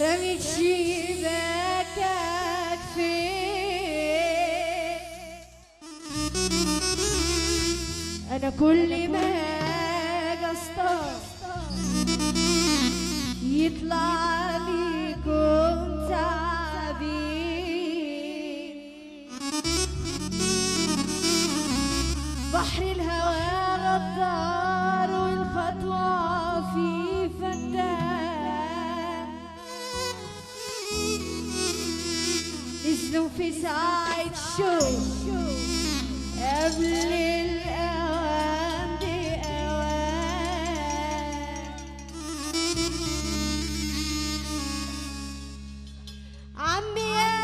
رميت شباكك فين؟ انا كل ما اجي اصطاد يطلع ليكم تعابين. بحر الهوى غدار والخطوة في فتان، نزلوا في ساعة شوق قبل الأوان بأوان. عمي يا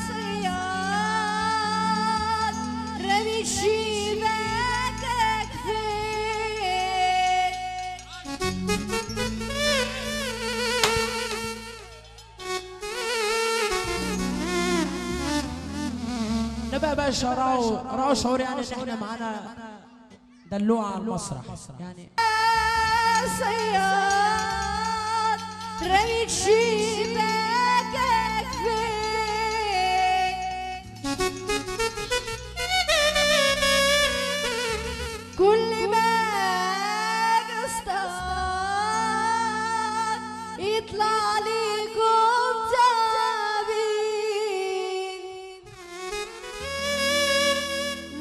صياد رمي شباكك فين؟ نبقى باشا راو شعور يعني ان احنا معانا دلوعه على المسرح يعني. صياد رميت شباكك فين؟ كل ما اجي اصطاد يطلع ليكم تعابين.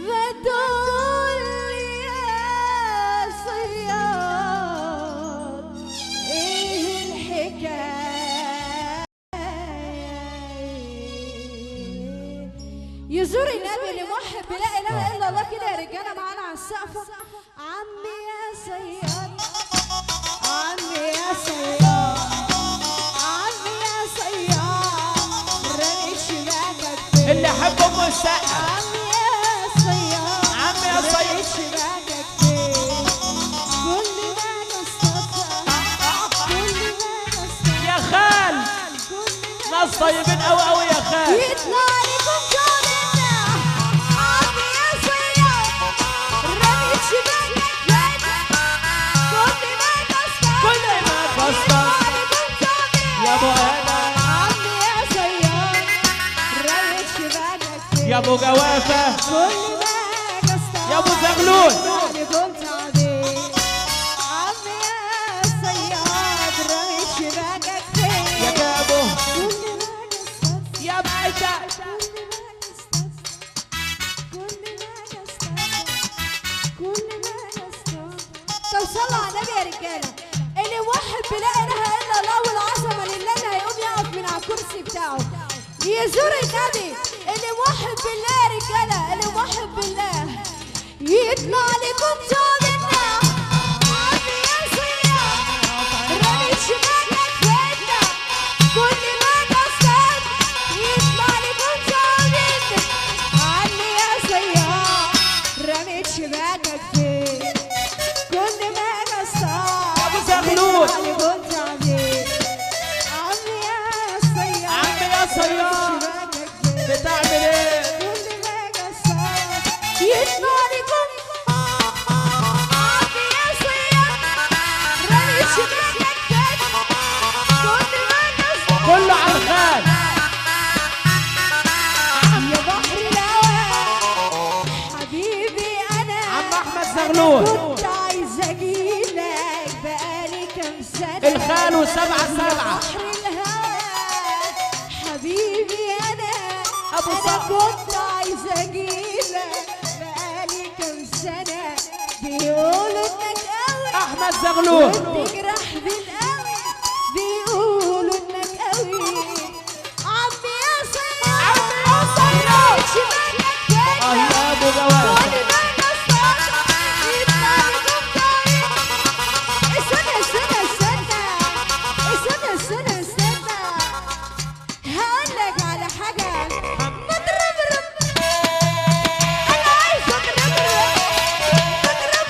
بتقولي يا صياد ايه الحكاية؟ يزور النبي لمحب لا اله الا الله كده يا رجاله معانا على السقف. عمي يا صياد عمي يا صياد عمي يا صياد رميت شباكك فين؟ اللي يحب ام السقا عمي يا صياد عمي يا صياد رميت شباكك فين؟ كل ما نصطفى كل ما نصطفى يا خال ناس طيبين قوي قوي يا خال. يطلع لكم جامدنا. عمي يا صياد رميت شباكك فين؟ كل ما تصطاد كل ما تصطاد يا ابو هنا عمي يا صياد رميت شباكك فين؟ يا ابو جوافه كل ما تصطاد يا ابو زغلول لكم تعبين. عمي يا صياد رميت شباكك فين؟ يا جابو كل ما تصطاد يا بعيده طب صلوا على النبي يا رجاله. اللي موحد بلا اله الا الله والعظمه لله اللي هيقوم يقف من على الكرسي بتاعه يزور النبي. اللي موحد بالله يا رجاله اللي موحد بالله يطلع لكم تعبنا. عمي يا صياد رميت شباكك فين؟ كل ما تصطاد يطلع لكم تعبنا. عمي يا صياد رميت شباكك فين؟ كل ما تصطاد ابو زغلول يطلع لكم تعبنا. عمي يا صياد عمي يا صياد شباكك فين؟ بتعمل ايه؟ كل ما تصطاد يطلع لكم. عمي يا صياد رميت شباكك فين؟ كل ما تصطاد كله على الخال. يا بحر الهوى حبيبي انا عم احمد زغلول كنت عايزه اجيلك بقالي كام سنه. الخال وسبعة يا سبعة بحر الهوى حبيبي انا أبو انا صقر. كنت عايزه اجيلك بقالي كام سنه. بيقولوا انك قوي احمد زغلول وبتجرح بالقوي بيقولوا انك قوي. عمي يا صياد عمي يا صياد شباكك فين؟ اه يا ابو جوافه كل ما نصطاد يطلع لكم تعبين. استنى استنى استنى استنى استنى استنى هقول لك على حاجة. نضرب أنا عايزك نضرب نضرب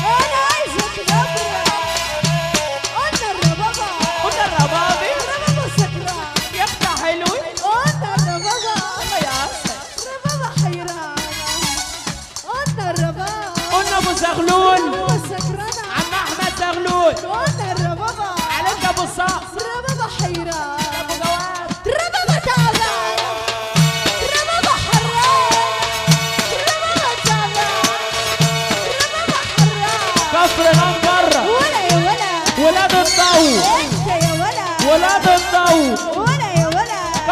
أنا عايزك نضرب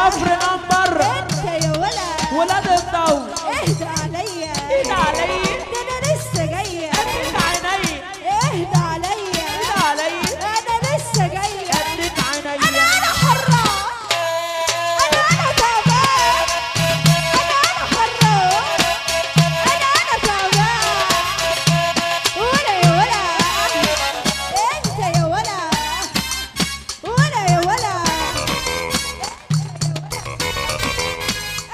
كفر نمبر انت يا ولا ولاد الضوء. اهدى عليا ايد علي ده انا لسه جايه قدك عيني اهدى عليا ايد علي انا لسه جايه قدك عيني انا حرة انا تعبان انا حرة انا تعبان ولا يا ولا انت يا ولا ولا يا ولا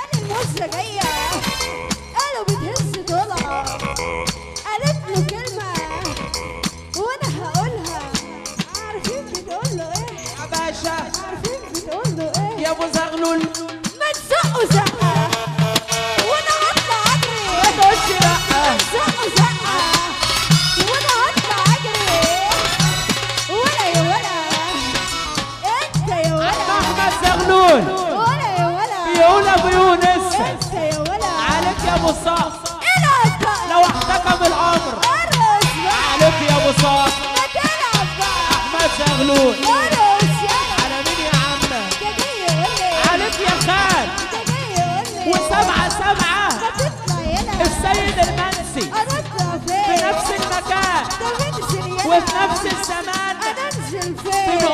انا الموزة جاية قالوا بتهز دولار قالت له كلمة وانا هقولها عارفين بتقول له ايه يا باشا عارفين بتقول له ايه يا ابو زغلول ما تزقوا زقة وانا هطلع اجري تخش لا زقوا زقة وانا هطلع اجري ولا يا ولا انت يا ولا احمد زغلول ولا يا ولا بيقول ابو يونس انت يا ولا عليك يا ابو صاص العب بقى لو احتكم الامر ارقص بقى عليك يا ابو صاص ما تلعب بقى احمد زغلول ارقص يلا على مين يا عم ده جاي يقول لي عليك يا خال ده جاي يقول لي وسبعة ما تطلع يلا السيد المنسي اطلع في فين نفس المكان ده بنزل يلا وفي نفس الزمان انزل في فين